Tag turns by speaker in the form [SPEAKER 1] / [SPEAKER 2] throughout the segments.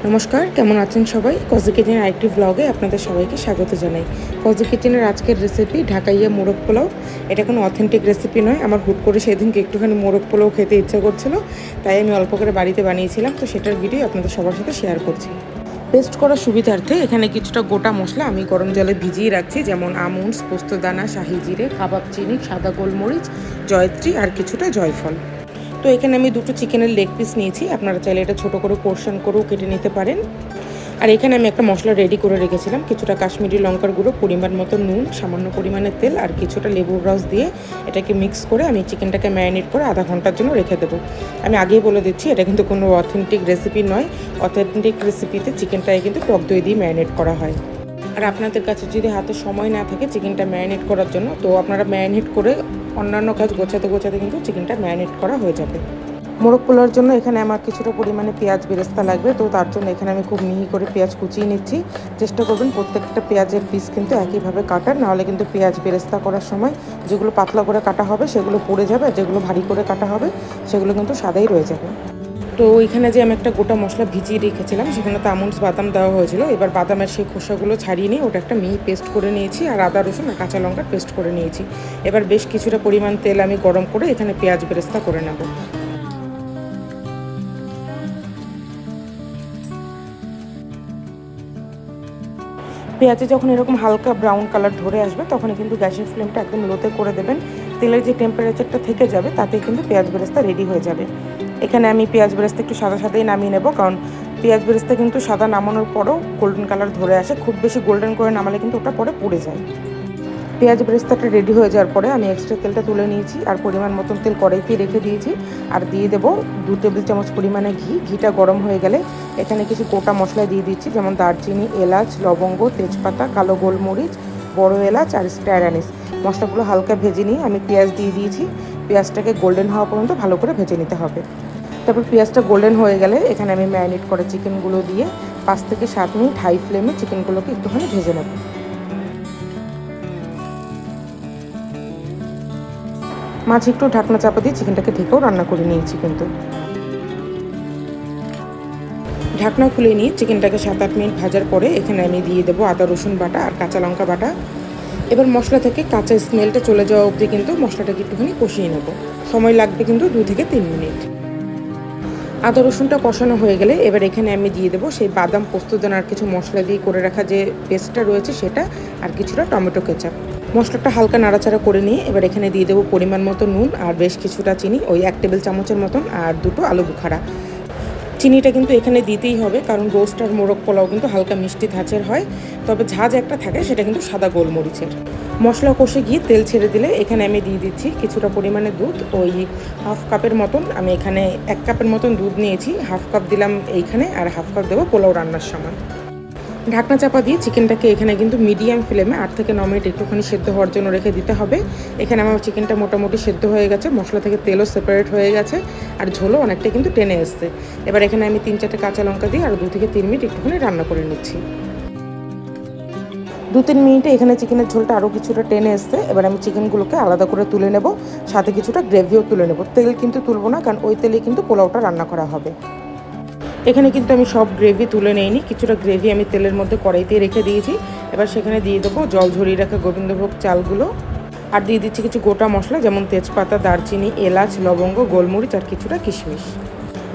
[SPEAKER 1] নমস্কার, কেমন আছেন সবাই? কজি কিচেনের আরেকটি ব্লগে আপনাদের সবাইকে স্বাগত জানাই। কজি কিচেনের আজকের রেসিপি ঢাকাইয়া মোরগ পোলাও। এটা কোনো অথেন্টিক রেসিপি নয়, আমার হুট করে সেদিনকে একটুখানি মোরগ পোলাও খেতে ইচ্ছা করছিল, তাই আমি অল্প করে বাড়িতে বানিয়েছিলাম। তো সেটার ভিডিও আপনাদের সবার সাথে শেয়ার করছি। পেস্ট করার সুবিধার্থে এখানে কিছুটা গোটা মশলা আমি গরম জলে ভিজিয়ে রাখছি, যেমন আমন্ডস, পোস্তদানা, শাহি জিরে, কাবাব চিনি, সাদা গোলমরিচ, জয়ত্রী আর কিছুটা জয়ফল। তো এখানে আমি দুটো চিকেনের লেগ পিস নিয়েছি, আপনারা চাইলে এটা ছোটো করে পোর্শন করেও কেটে নিতে পারেন। আর এখানে আমি একটা মশলা রেডি করে রেখেছিলাম, কিছুটা কাশ্মীরি লঙ্কার গুঁড়ো, পরিমাণ মতো নুন, সামান্য পরিমাণে তেল আর কিছুটা লেবুর রস দিয়ে এটাকে মিক্স করে আমি চিকেনটাকে ম্যারিনেট করে আধা ঘন্টার জন্য রেখে দেবো। আমি আগেই বলে দিচ্ছি, এটা কিন্তু কোনো অথেন্টিক রেসিপি নয়। অথেন্টিক রেসিপিতে চিকেনটাকে কিন্তু টক দই দিয়ে ম্যারিনেট করা হয়। আর আপনাদের কাছে যদি হাতে সময় না থাকে চিকেনটা ম্যারিনেট করার জন্য, তো আপনারা ম্যারিনেট করে অন্যান্য কাজ গোছাতে গোছাতে কিন্তু চিকেনটা ম্যারিনেট করা হয়ে যাবে। মোরগ পোলাওর জন্য এখানে আমার কিছুটা পরিমাণে পেঁয়াজ বেরেস্তা লাগবে, তো তার জন্য এখানে আমি খুব মিহি করে পেঁয়াজ কুচিয়ে নিচ্ছি। চেষ্টা করবেন প্রত্যেকটা পেঁয়াজের পিস কিন্তু একইভাবে কাটার, নাহলে কিন্তু পেঁয়াজ বেরেস্তা করার সময় যেগুলো পাতলা করে কাটা হবে সেগুলো পুড়ে যাবে, আর যেগুলো ভারী করে কাটা হবে সেগুলো কিন্তু সাদাই রয়ে যাবে। তো ওইখানে যে আমি একটা গোটা মশলা ভিজিয়ে রেখেছিলাম, সেখানে তো আমন্ডস বাদাম দেওয়া হয়েছিল। এবার বাদামের সেই খোসাগুলো ছাড়িয়ে নিয়ে ওটা একটা মিহি পেস্ট করে নিয়েছি, আর আদা রসুন আর কাঁচা লঙ্কার পেস্ট করে নিয়েছি। এবার বেশ কিছুটা পরিমাণ তেল আমি গরম করে এখানে পেঁয়াজ বেরেস্তা করে নেব। পেঁয়াজে যখন এরকম হালকা ব্রাউন কালার ধরে আসবে, তখন কিন্তু গ্যাসের ফ্লেমটা একদম লোতে করে দেবেন। তেলের যে টেম্পারেচারটা থেকে যাবে তাতে কিন্তু পেঁয়াজ বেরেস্তা রেডি হয়ে যাবে। এখানে আমি পেঁয়াজ বেরেস্তা একটু সাদা সাদাই নামিয়ে নেব, কারণ পেঁয়াজ বেরেস্তা কিন্তু সাদা নামানোর পরেও গোল্ডেন কালার ধরে আসে। খুব বেশি গোল্ডেন করে নামালে কিন্তু ওটা পরে পুড়ে যায়। পেঁয়াজ বেরেস্তাটা রেডি হয়ে যাওয়ার পরে আমি এক্সট্রা তেলটা তুলে নিয়েছি, আর পরিমাণ মতন তেল কড়াইতে রেখে দিয়েছি। আর দিয়ে দেবো 2 টেবিল চামচ পরিমাণে ঘি। ঘিটা গরম হয়ে গেলে এখানে কিছু গোটা মশলা দিয়ে দিচ্ছি, যেমন দারচিনি, এলাচ, লবঙ্গ, তেজপাতা, কালো গোলমরিচ, বড় এলাচ আর স্টার অ্যানিস। মশলাগুলো হালকা ভেজে নিয়ে আমি পেঁয়াজ দিয়ে দিয়েছি। পেঁয়াজটাকে গোল্ডেন হওয়া পর্যন্ত ভালো করে ভেজে নিতে হবে। তারপর পেঁয়াজটা গোল্ডেন হয়ে গেলে এখানে আমি ম্যারিনেট করা চিকেনগুলো দিয়ে 5 থেকে 7 মিনিট হাই ফ্লেমে চিকেনগুলোকে একটুখানি ভেজে নেব। মাঝে একটু ঢাকনা চাপা দিয়ে চিকেনটাকে ঢেকেও রান্না করে নিয়েছি। কিন্তু ঢাকনা খুলে নিয়ে চিকেনটাকে 7-8 মিনিট ভাজার পরে এখানে আমি দিয়ে দেবো আদা রসুন বাটা আর কাঁচা লঙ্কা বাটা। এবার মশলা থেকে কাঁচা স্মেলটা চলে যাওয়া অবধি কিন্তু মশলাটাকে একটুখানি কষিয়ে নেব। সময় লাগবে কিন্তু 2 থেকে 3 মিনিট। আদা রসুনটা কষানো হয়ে গেলে এবার এখানে আমি দিয়ে দেবো সেই বাদাম, পোস্তদানা আর কিছু মশলা দিয়ে করে রাখা যে পেস্টটা রয়েছে সেটা, আর কিছুটা টমেটো কেচাপ। মশলাটা হালকা নাড়াচাড়া করে নিয়ে এবার এখানে দিয়ে দেবো পরিমাণ মতো নুন আর বেশ কিছুটা চিনি, ওই 1 টেবিল চামচের মতন, আর 2টো আলু বুখারা। চিনিটা কিন্তু এখানে দিতেই হবে, কারণ রোস্ট আর মোরগ পোলাও কিন্তু হালকা মিষ্টি ধাঁচের হয়। তবে ঝাঁজ একটা থাকে, সেটা কিন্তু সাদা গোলমরিচের। মশলা কষে গিয়ে তেল ছেড়ে দিলে এখানে আমি দিয়ে দিচ্ছি কিছুটা পরিমাণে দুধ, ওই হাফ কাপের মতন। আমি এখানে 1 কাপের মতন দুধ নিয়েছি, হাফ কাপ দিলাম এইখানে, আর হাফ কাপ দেবো পোলাও রান্নার সময়। ঢাকনা চাপা দিয়ে চিকেনটাকে এখানে কিন্তু মিডিয়াম ফ্লেমে 8 থেকে 9 মিনিট একটুখানি সেদ্ধ হওয়ার জন্য রেখে দিতে হবে। এখানে আমার চিকেনটা মোটামুটি সেদ্ধ হয়ে গেছে, মশলা থেকে তেলও সেপারেট হয়ে গেছে, আর ঝোলও অনেকটা কিন্তু টেনে এসছে। এবার এখানে আমি 3-4টে কাঁচা লঙ্কা দিয়ে আর 2 থেকে 3 মিনিট একটুখানি রান্না করে নিচ্ছি। 2-3 মিনিটে এখানে চিকেনের ঝোলটা আরও কিছুটা টেনে এসছে। এবার আমি চিকেনগুলোকে আলাদা করে তুলে নেব, সাথে কিছুটা গ্রেভিও তুলে নেব। তেল কিন্তু তুলবো না, কারণ ওই তেলেই কিন্তু পোলাওটা রান্না করা হবে। এখানে কিন্তু আমি সব গ্রেভি তুলে নিইনি, কিছুটা গ্রেভি আমি তেলের মধ্যে কড়াইতে রেখে দিয়েছি। এবার সেখানে দিয়ে দেবো জল ঝরিয়ে রাখা গোবিন্দভোগ চালগুলো, আর দিয়ে দিচ্ছি কিছু গোটা মশলা, যেমন তেজপাতা, দারচিনি, এলাচ, লবঙ্গ, গোলমরিচ আর কিছুটা কিশমিশ,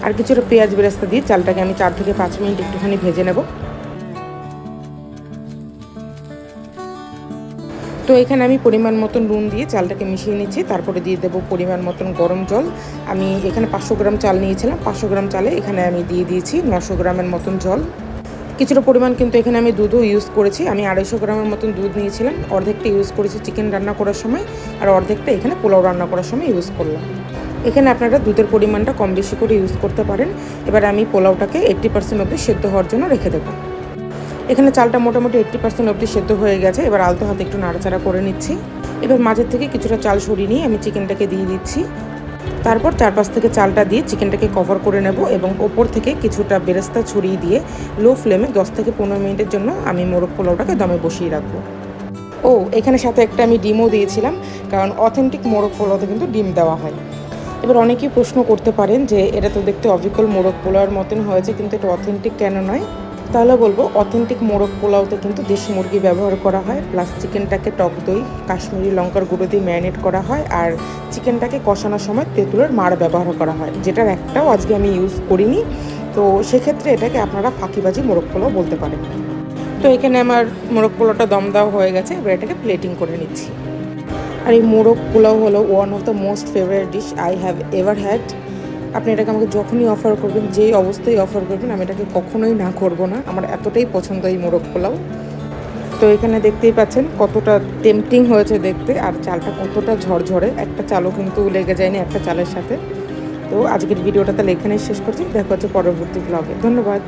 [SPEAKER 1] আর কিছুটা পেঁয়াজ বেরেস্তা দিয়ে চালটাকে আমি 4 থেকে 5 মিনিট একটুখানি ভেজে নেব। তো এখানে আমি পরিমাণ মতন নুন দিয়ে চালটাকে মিশিয়ে নিচ্ছি। তারপরে দিয়ে দেবো পরিমাণ মতন গরম জল। আমি এখানে 500 গ্রাম চাল নিয়েছিলাম, 500 গ্রাম চালে এখানে আমি দিয়ে দিয়েছি 900 গ্রামের মতন জল। কিছুটা পরিমাণ কিন্তু এখানে আমি দুধও ইউজ করেছি। আমি 250 গ্রামের মতন দুধ নিয়েছিলাম, অর্ধেকটা ইউজ করেছি চিকেন রান্না করার সময়, আর অর্ধেকটা এখানে পোলাও রান্না করার সময় ইউজ করলাম। এখানে আপনারা দুধের পরিমাণটা কম বেশি করে ইউজ করতে পারেন। এবার আমি পোলাওটাকে 80% অবধি সেদ্ধ হওয়ার জন্য রেখে দেবো। এখানে চালটা মোটামুটি 80% অবধি সেদ্ধ হয়ে গেছে। এবার আলতো হাতে একটু নাড়াচাড়া করে নিচ্ছি। এবার মাঝের থেকে কিছুটা চাল সরিয়ে নিয়ে আমি চিকেনটাকে দিয়ে দিচ্ছি। তারপর 4-5 থেকে চালটা দিয়ে চিকেনটাকে কভার করে নেব, এবং ওপর থেকে কিছুটা বেরেস্তা ছড়িয়ে দিয়ে লো ফ্লেমে 10 থেকে 15 মিনিটের জন্য আমি মোরগ পোলাওটাকে দমে বসিয়ে রাখবো। এখানে সাথে একটা আমি ডিমও দিয়েছিলাম, কারণ অথেন্টিক মোরগ পোলাওতে কিন্তু ডিম দেওয়া হয়। এবার অনেকেই প্রশ্ন করতে পারেন যে এটা তো দেখতে অবিকল মোরগ পোলাওয়ের মতন হয়েছে, কিন্তু এটা অথেন্টিক কেন নয়? তাহলে বলবো অথেন্টিক মোরগ পোলাওতে কিন্তু দেশি মুরগি ব্যবহার করা হয়, প্লাস চিকেনটাকে টক দই কাশ্মীরি লঙ্কার গুঁড়ো দিয়ে ম্যারিনেট করা হয়, আর চিকেনটাকে কষানোর সময় তেঁতুলের মাড় ব্যবহার করা হয়, যেটার একটাও আজকে আমি ইউজ করিনি। তো সেক্ষেত্রে এটাকে আপনারা ফাঁকিবাজি মোরগ পোলাও বলতে পারেন। তো এখানে আমার মোরগ পোলাওটা দম দেওয়া হয়ে গেছে, এবার এটাকে প্লেটিং করে নিচ্ছি। আর এই মোরগ পোলাও হলো one of the most favourite dish I have ever had. আপনি এটাকে আমাকে যখনই অফার করবেন, যেই অবস্থায় অফার করবেন, আমি এটাকে কখনোই না করব না। আমার এতটাই পছন্দ এই মোরগ পোলাও। তো এখানে দেখতেই পাচ্ছেন কতটা টেম্পটিং হয়েছে দেখতে, আর চালটা কতটা ঝরঝরে, একটা চালও কিন্তু লেগে যায়নি একটা চালের সাথে। তো আজকের ভিডিওটা তাহলে এখানেই শেষ করছি, দেখা হচ্ছে পরবর্তী ব্লগে। ধন্যবাদ।